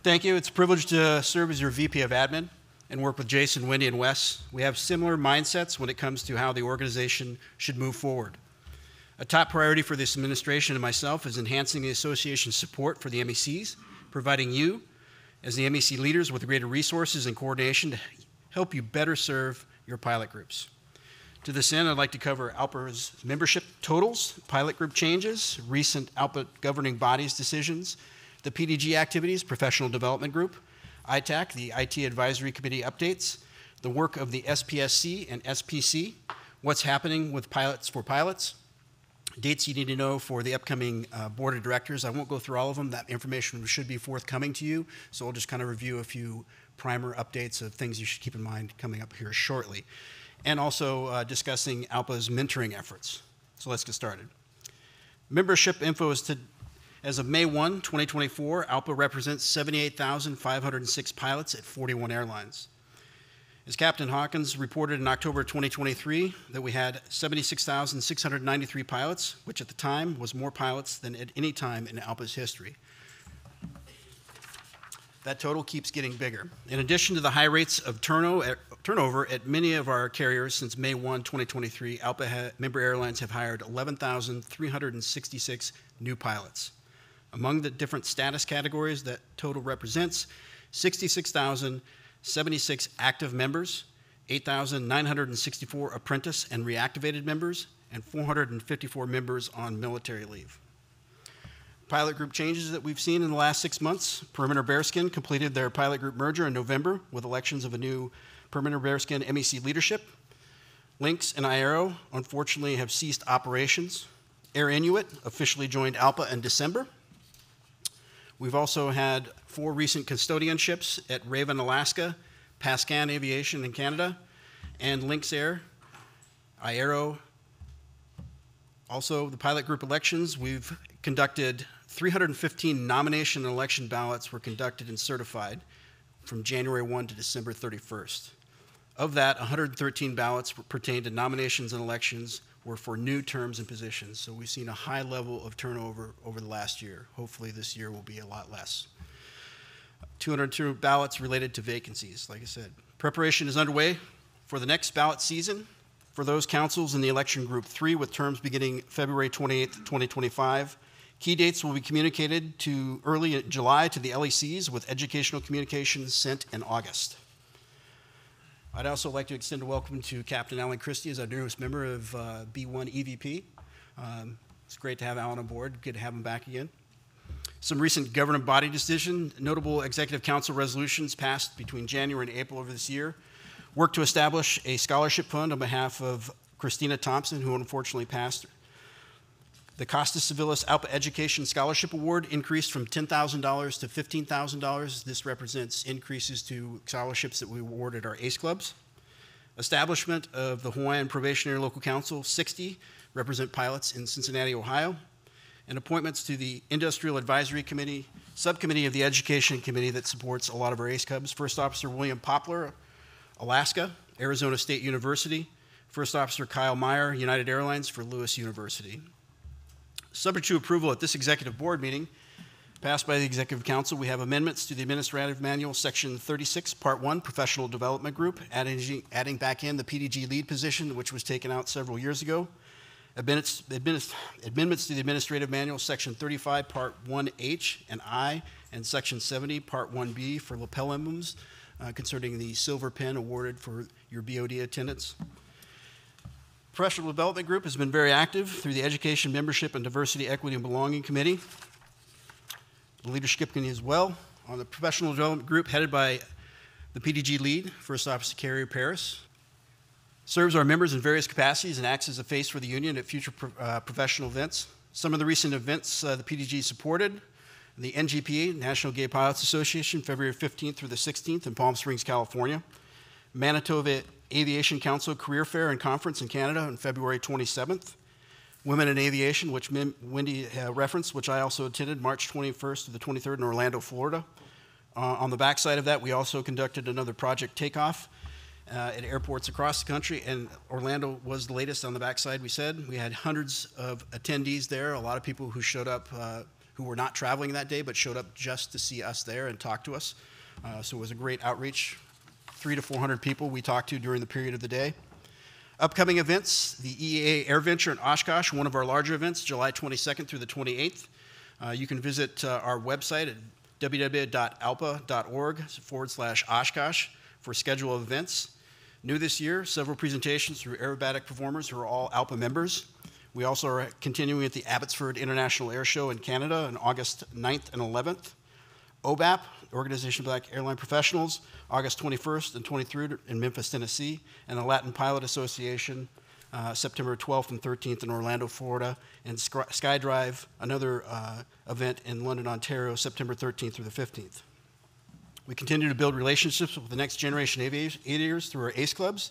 Thank you. It's a privilege to serve as your VP of Admin and work with Jason, Wendy, and Wes. We have similar mindsets when it comes to how the organization should move forward. A top priority for this administration and myself is enhancing the association's support for the MECs, providing you, as the MEC leaders, with greater resources and coordination to help you better serve your pilot groups. To this end, I'd like to cover ALPA's membership totals, pilot group changes, recent ALPA governing bodies decisions, the PDG activities, professional development group, ITAC, the IT advisory committee updates, the work of the SPSC and SPC, what's happening with pilots for pilots, dates you need to know for the upcoming board of directors. I won't go through all of them. That information should be forthcoming to you, so I'll just kind of review a few primer updates of things you should keep in mind coming up here shortly. And also discussing ALPA's mentoring efforts. So let's get started. Membership info is as of May 1, 2024, ALPA represents 78,506 pilots at 41 airlines. As Captain Hawkins reported in October 2023 that we had 76,693 pilots, which at the time was more pilots than at any time in ALPA's history. That total keeps getting bigger. In addition to the high rates of turnover at many of our carriers since May 1, 2023, ALPA member airlines have hired 11,366 new pilots. Among the different status categories that total represents, 66,076 active members, 8,964 apprentice and reactivated members, and 454 members on military leave. Pilot group changes that we've seen in the last 6 months. Perimeter Bearskin completed their pilot group merger in November with elections of a new Perimeter Bearskin MEC leadership. Lynx and Aero, unfortunately, have ceased operations. Air Inuit officially joined ALPA in December. We've also had 4 recent custodianships at Raven, Alaska, Pascan Aviation in Canada, and Lynx Air, Aero. Also, the pilot group elections, we've conducted 315 nomination and election ballots were conducted and certified from January 1 to December 31st. Of that, 113 ballots pertained to nominations and elections were for new terms and positions. So we've seen a high level of turnover over the last year. Hopefully this year will be a lot less. 202 ballots related to vacancies, like I said. Preparation is underway for the next ballot season for those councils in the election group 3 with terms beginning February 28th, 2025. Key dates will be communicated to early July to the LECs with educational communications sent in August. I'd also like to extend a welcome to Captain Alan Christie as our newest member of B1 EVP. It's great to have Alan on board. Good to have him back again. Some recent governing body decision, notable executive council resolutions passed between January and April of this year. Work to establish a scholarship fund on behalf of Christina Thompson, who unfortunately passed. The Costas Civilis ALPA Education Scholarship Award increased from $10,000 to $15,000. This represents increases to scholarships that we awarded our ACE clubs. Establishment of the Hawaiian Probationary Local Council, 60 represent pilots in Cincinnati, Ohio. And appointments to the Industrial Advisory Committee, subcommittee of the Education Committee that supports a lot of our ACE clubs. First Officer William Poplar, Alaska, Arizona State University. First Officer Kyle Meyer, United Airlines for Lewis University. Subject to approval at this executive board meeting, passed by the Executive Council, we have amendments to the Administrative Manual, Section 36, Part 1, Professional Development Group, adding back in the PDG lead position, which was taken out several years ago. Amendments to the Administrative Manual, Section 35, Part 1H and I, and Section 70, Part 1B for lapel emblems concerning the silver pin awarded for your BOD attendants. Professional Development Group has been very active through the Education, Membership, and Diversity, Equity, and Belonging Committee. The Leadership Committee as well. On the Professional Development Group, headed by the PDG lead, First Officer Carrie Paris. Serves our members in various capacities and acts as a face for the union at future professional events. Some of the recent events the PDG supported, the NGPA, National Gay Pilots Association, February 15th through the 16th in Palm Springs, California. Manitoba Aviation Council Career Fair and Conference in Canada on February 27th. Women in Aviation, which Wendy referenced, which I also attended, March 21st to the 23rd in Orlando, Florida. On the backside of that, we also conducted another Project Takeoff at airports across the country, and Orlando was the latest on the backside, we said. We had hundreds of attendees there, a lot of people who showed up who were not traveling that day but showed up just to see us there and talk to us. So it was a great outreach. 300 to 400 people we talked to during the period of the day. Upcoming events, the EAA Air Venture in Oshkosh, one of our larger events, July 22nd through the 28th. You can visit our website at www.alpa.org/Oshkosh for a schedule of events. New this year, several presentations through aerobatic performers who are all ALPA members. We also are continuing at the Abbotsford International Air Show in Canada on August 9th and 11th. OBAP, Organization of Black Airline Professionals, August 21st and 23rd in Memphis, Tennessee, and the Latin Pilot Association, September 12th and 13th in Orlando, Florida, and SkyDrive, another event in London, Ontario, September 13th through the 15th. We continue to build relationships with the next generation aviators through our ACE clubs,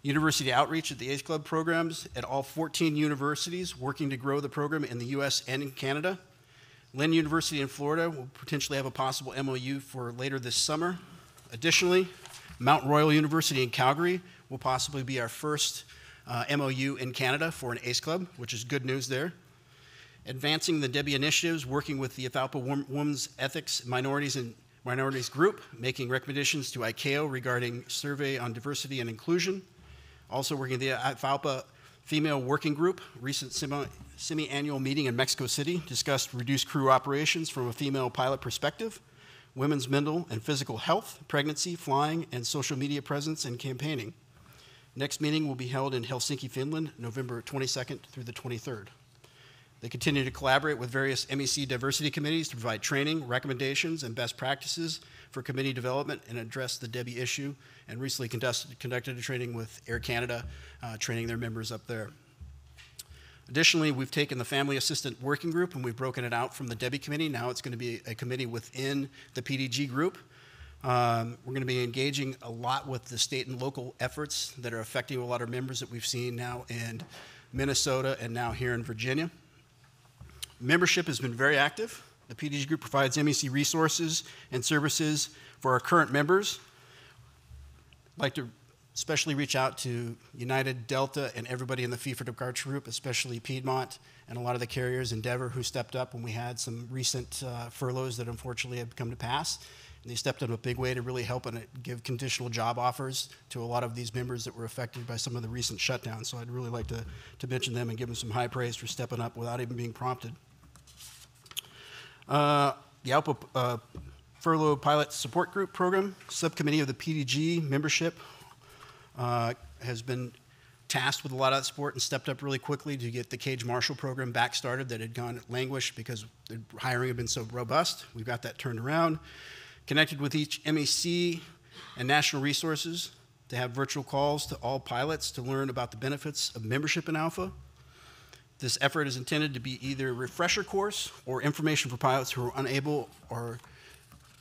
university outreach at the ACE club programs at all 14 universities, working to grow the program in the US and in Canada. Lynn University in Florida will potentially have a possible MOU for later this summer. Additionally, Mount Royal University in Calgary will possibly be our first MOU in Canada for an ACE club, which is good news there. Advancing the Debbie initiatives, working with the ALPA Women's Ethics Minorities Group, making recommendations to ICAO regarding survey on diversity and inclusion. Also working with the ALPA Female Working Group, recent semi-annual meeting in Mexico City, discussed reduced crew operations from a female pilot perspective, women's mental and physical health, pregnancy, flying, and social media presence and campaigning. Next meeting will be held in Helsinki, Finland, November 22nd through the 23rd. They continue to collaborate with various MEC diversity committees to provide training, recommendations, and best practices for committee development and address the Debbie issue, and recently conducted a training with Air Canada, training their members up there. Additionally, we've taken the Family Assistant Working Group and we've broken it out from the Debbie Committee. Now it's going to be a committee within the PDG group. We're going to be engaging a lot with the state and local efforts that are affecting a lot of members that we've seen now in Minnesota and now here in Virginia. Membership has been very active. The PDG group provides MEC resources and services for our current members. I'd like to especially reach out to United, Delta, and everybody in the fee for departure group, especially Piedmont and a lot of the carriers, Endeavor, who stepped up when we had some recent furloughs that unfortunately have come to pass. And they stepped up in a big way to really help and give conditional job offers to a lot of these members that were affected by some of the recent shutdowns. So I'd really like to mention them and give them some high praise for stepping up without even being prompted. The ALPA Furlough Pilot Support Group Program, subcommittee of the PDG membership, has been tasked with a lot of that support and stepped up really quickly to get the Cage Marshal program back started that had gone languished because the hiring had been so robust. We've got that turned around. Connected with each MEC and national resources to have virtual calls to all pilots to learn about the benefits of membership in ALPA. This effort is intended to be either a refresher course or information for pilots who are unable or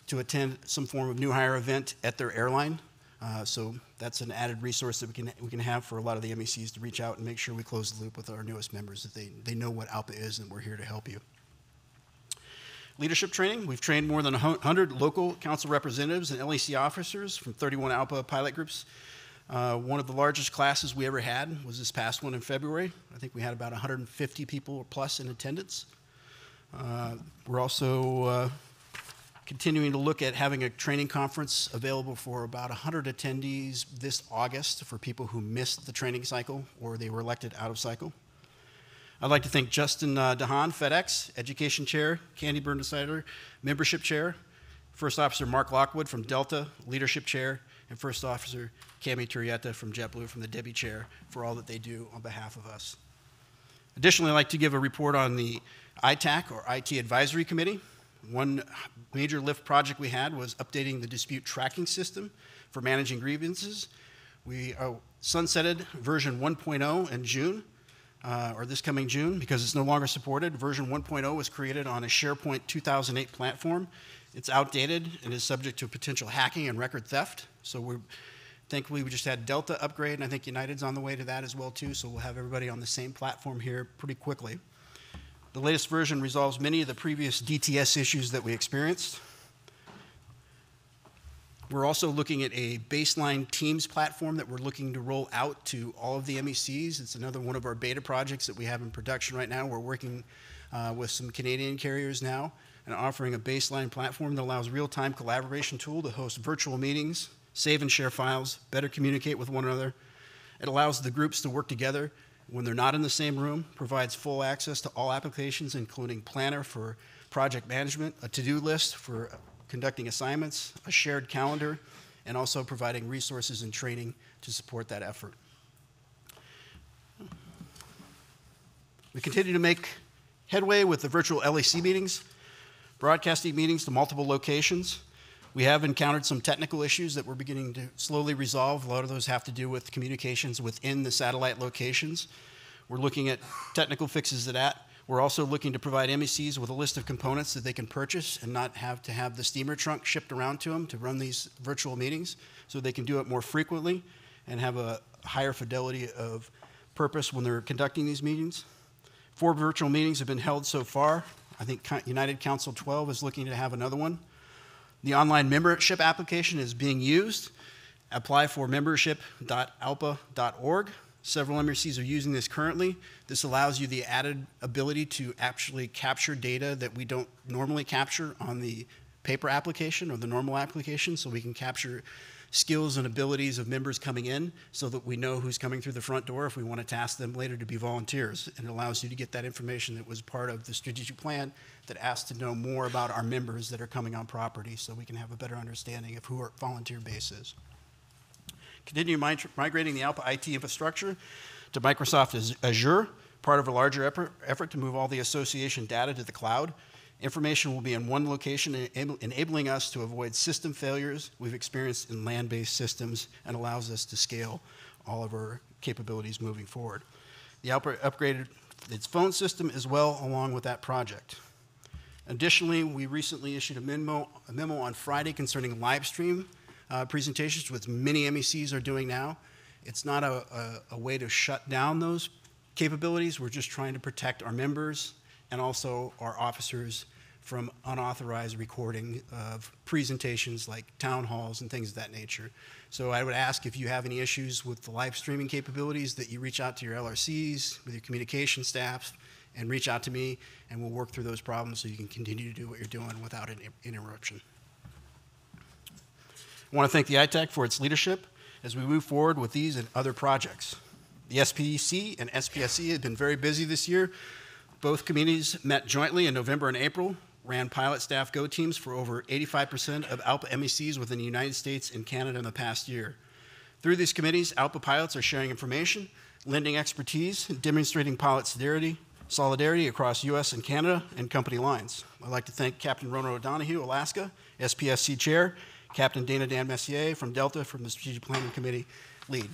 to attend some form of new hire event at their airline. So that's an added resource that we can have for a lot of the MECs to reach out and make sure we close the loop with our newest members, that they know what ALPA is and we're here to help you. Leadership training. We've trained more than 100 local council representatives and LEC officers from 31 ALPA pilot groups. One of the largest classes we ever had was this past one in February. I think we had about 150 people plus in attendance. We're also continuing to look at having a training conference available for about 100 attendees this August for people who missed the training cycle or they were elected out of cycle. I'd like to thank Justin DeHaan, FedEx, Education Chair, Candy Burnsider, Membership Chair, First Officer Mark Lockwood from Delta, Leadership Chair, and First Officer Cami Turrieta from JetBlue from the Debbie Chair for all that they do on behalf of us. Additionally, I'd like to give a report on the ITAC, or IT Advisory Committee. One major lift project we had was updating the dispute tracking system for managing grievances. We sunsetted version 1.0 in June, or this coming June, because it's no longer supported. Version 1.0 was created on a SharePoint 2008 platform. It's outdated and is subject to potential hacking and record theft. So thankfully we just had Delta upgrade, and I think United's on the way to that as well too, so we'll have everybody on the same platform here pretty quickly. The latest version resolves many of the previous DTS issues that we experienced. We're also looking at a baseline Teams platform that we're looking to roll out to all of the MECs. It's another one of our beta projects that we have in production right now. We're working with some Canadian carriers now and offering a baseline platform that allows real-time collaboration tool to host virtual meetings, save and share files, better communicate with one another. It allows the groups to work together when they're not in the same room, provides full access to all applications, including Planner for project management, a to-do list for conducting assignments, a shared calendar, and also providing resources and training to support that effort. We continue to make headway with the virtual LEC meetings, broadcasting meetings to multiple locations. We have encountered some technical issues that we're beginning to slowly resolve. A lot of those have to do with communications within the satellite locations. We're looking at technical fixes to that. We're also looking to provide MECs with a list of components that they can purchase and not have to have the steamer trunk shipped around to them to run these virtual meetings, so they can do it more frequently and have a higher fidelity of purpose when they're conducting these meetings. 4 virtual meetings have been held so far. I think United Council 12 is looking to have another one. The online membership application is being used. Apply for membership.alpa.org. Several MECs are using this currently. This allows you the added ability to actually capture data that we don't normally capture on the paper application or the normal application, so we can capture skills and abilities of members coming in so that we know who's coming through the front door if we want to task them later to be volunteers. And it allows you to get that information that was part of the strategic plan that asks to know more about our members that are coming on property so we can have a better understanding of who our volunteer base is. Continue migrating the ALPA IT infrastructure to Microsoft Azure, part of a larger effort to move all the association data to the cloud. Information will be in one location, enabling us to avoid system failures we've experienced in land-based systems and allows us to scale all of our capabilities moving forward. The ALPA upgraded its phone system as well along with that project. Additionally, we recently issued a memo on Friday concerning live stream presentations, which many MECs are doing now. It's not a way to shut down those capabilities. We're just trying to protect our members and also our officers from unauthorized recording of presentations like town halls and things of that nature. So I would ask if you have any issues with the live streaming capabilities that you reach out to your LRCs, with your communication staff, and reach out to me, and we'll work through those problems so you can continue to do what you're doing without an interruption. I want to thank the ITAC for its leadership as we move forward with these and other projects. The SPC and SPSC have been very busy this year. Both committees met jointly in November and April, ran pilot staff go teams for over 85% of ALPA MECs within the United States and Canada in the past year. Through these committees, ALPA pilots are sharing information, lending expertise, and demonstrating pilot solidarity across US and Canada and company lines. I'd like to thank Captain Rona O'Donoghue, Alaska, SPSC Chair, Captain Dana Dan Messier from Delta from the Strategic Planning Committee lead.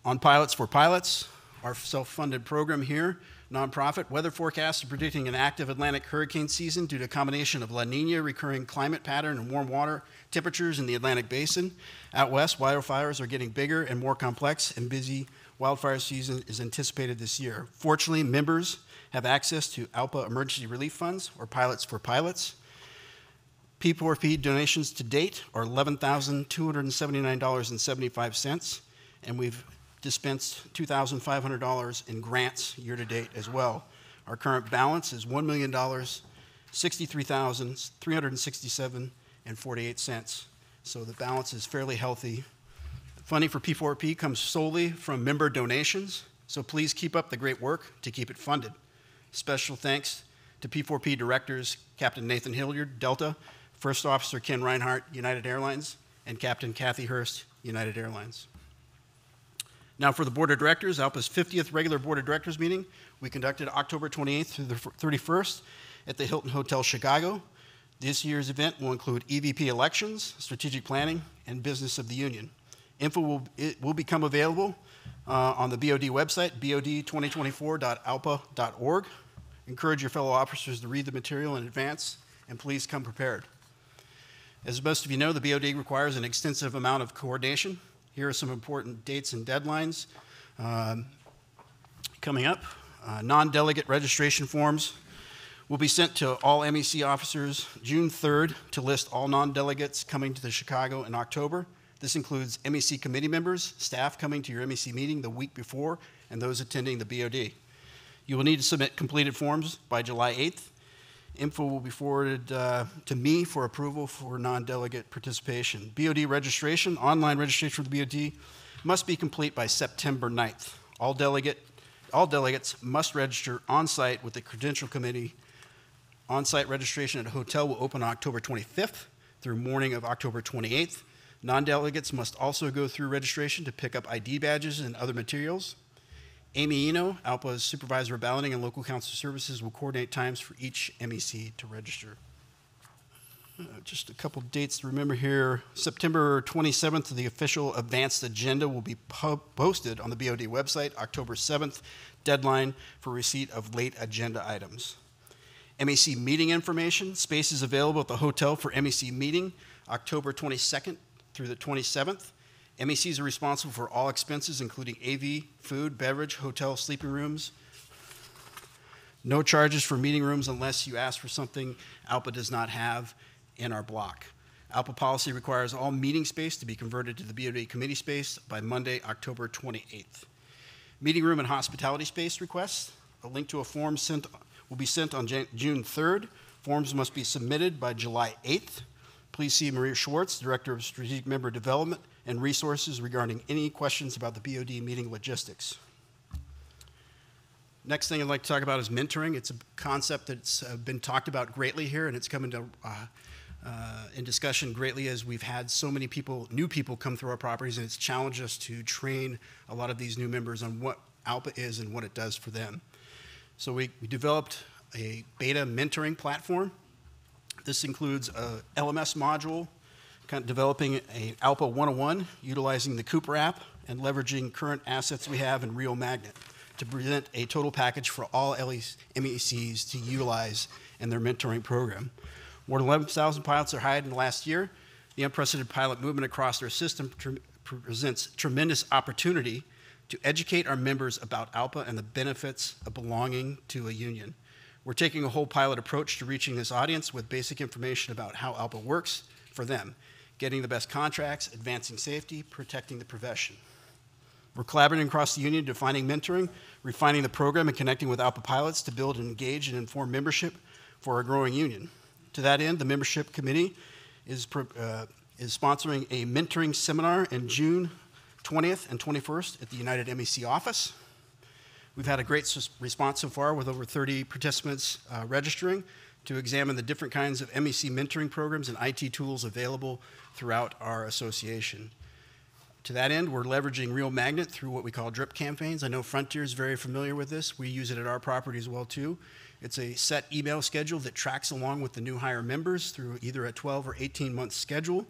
On Pilots for Pilots, our self-funded program here, nonprofit, weather forecasts are predicting an active Atlantic hurricane season due to a combination of La Nina, recurring climate pattern, and warm water temperatures in the Atlantic Basin. Out west, wildfires are getting bigger and more complex, and busy wildfire season is anticipated this year. Fortunately, members have access to ALPA emergency relief funds, or Pilots for Pilots. P4P donations to date are $11,279.75, and we've dispensed $2,500 in grants year to date as well. Our current balance is $1,063,367.48. So the balance is fairly healthy. Funding for P4P comes solely from member donations, so please keep up the great work to keep it funded. Special thanks to P4P directors, Captain Nathan Hilliard, Delta, First Officer Ken Reinhardt, United Airlines, and Captain Kathy Hurst, United Airlines. Now for the Board of Directors, ALPA's 50th regular Board of Directors meeting. We conducted October 28th through the 31st at the Hilton Hotel Chicago. This year's event will include EVP elections, strategic planning, and business of the union. Info will become available on the BOD website, bod2024.alpa.org. Encourage your fellow officers to read the material in advance, and please come prepared. As most of you know, the BOD requires an extensive amount of coordination. Here are some important dates and deadlines coming up. Non-delegate registration forms will be sent to all MEC officers June 3rd to list all non-delegates coming to the Chicago in October. This includes MEC committee members, staff coming to your MEC meeting the week before, and those attending the BOD. You will need to submit completed forms by July 8th. Info will be forwarded to me for approval for non-delegate participation. BOD registration, online registration for the BOD, must be complete by September 9th. All delegates must register on-site with the Credential Committee. On-site registration at a hotel will open on October 25th through morning of October 28th. Non-delegates must also go through registration to pick up ID badges and other materials. Amy Eno, ALPA's Supervisor of Balloting and Local Council Services, will coordinate times for each MEC to register. Just a couple dates to remember here. September 27th, the official advanced agenda will be posted on the BOD website. October 7th, deadline for receipt of late agenda items. MEC meeting information, spaces available at the hotel for MEC meeting, October 22nd through the 27th. MECs are responsible for all expenses, including AV, food, beverage, hotel, sleeping rooms. No charges for meeting rooms unless you ask for something ALPA does not have in our block. ALPA policy requires all meeting space to be converted to the BOD committee space by Monday, October 28th. Meeting room and hospitality space requests. A link to a form will be sent on June 3rd. Forms must be submitted by July 8th. Please see Maria Schwartz, Director of Strategic Member Development and Resources, regarding any questions about the BOD meeting logistics. Next thing I'd like to talk about is mentoring. It's a concept that's been talked about greatly here, and it's come into in discussion greatly as we've had so many new people come through our properties, and it's challenged us to train a lot of these new members on what ALPA is and what it does for them. So we developed a beta mentoring platform. This includes a LMS module, kind of developing a ALPA 101, utilizing the Cooper app and leveraging current assets we have in Rio Magnet to present a total package for all MECs to utilize in their mentoring program. More than 11,000 pilots are hired in the last year. The unprecedented pilot movement across our system presents tremendous opportunity to educate our members about ALPA and the benefits of belonging to a union. We're taking a whole pilot approach to reaching this audience with basic information about how ALPA works for them, getting the best contracts, advancing safety, protecting the profession. We're collaborating across the union, defining mentoring, refining the program, and connecting with ALPA pilots to build and engage and inform membership for our growing union. To that end, the membership committee is sponsoring a mentoring seminar in June 20th and 21st at the United MEC office. We've had a great response so far, with over 30 participants registering to examine the different kinds of MEC mentoring programs and IT tools available throughout our association. To that end, we're leveraging Rio Magnet through what we call drip campaigns. I know Frontier is very familiar with this. We use it at our property as well, too. It's a set email schedule that tracks along with the new hire members through either a 12 or 18-month schedule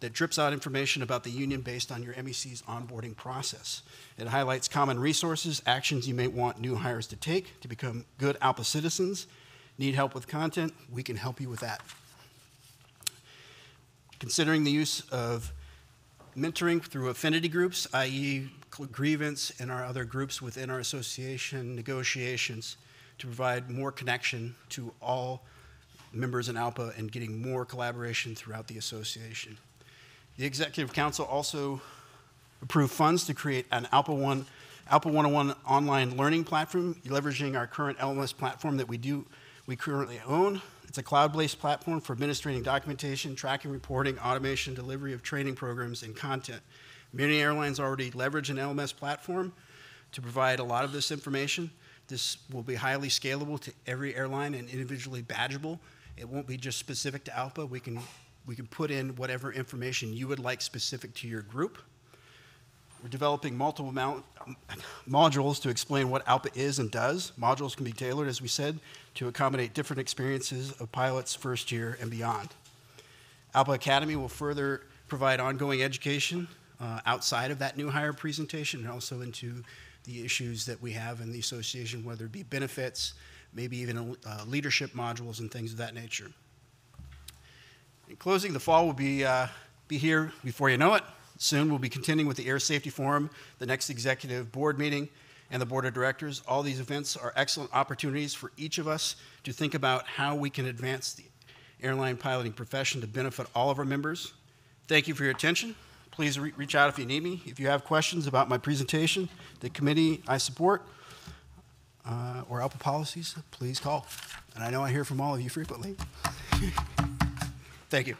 that drips out information about the union based on your MEC's onboarding process. It highlights common resources, actions you may want new hires to take to become good ALPA citizens. Need help with content? We can help you with that. Considering the use of mentoring through affinity groups, i.e. grievance and our other groups within our association, negotiations, to provide more connection to all members in ALPA and getting more collaboration throughout the association. The Executive Council also approved funds to create an ALPA 101 online learning platform, leveraging our current LMS platform that we currently own. It's a cloud-based platform for administrating documentation, tracking, reporting, automation, delivery of training programs, and content. Many airlines already leverage an LMS platform to provide a lot of this information. This will be highly scalable to every airline and individually badgeable. It won't be just specific to ALPA. We can put in whatever information you would like specific to your group. We're developing multiple modules to explain what ALPA is and does. Modules can be tailored, as we said, to accommodate different experiences of pilots first year and beyond. ALPA Academy will further provide ongoing education outside of that new hire presentation and also into the issues that we have in the association, whether it be benefits, maybe even leadership modules and things of that nature. In closing, the fall will be here before you know it. Soon we'll be continuing with the Air Safety Forum, the next executive board meeting, and the board of directors. All these events are excellent opportunities for each of us to think about how we can advance the airline piloting profession to benefit all of our members. Thank you for your attention. Please reach out if you need me. If you have questions about my presentation, the committee I support, or ALPA policies, please call. And I know I hear from all of you frequently. Thank you.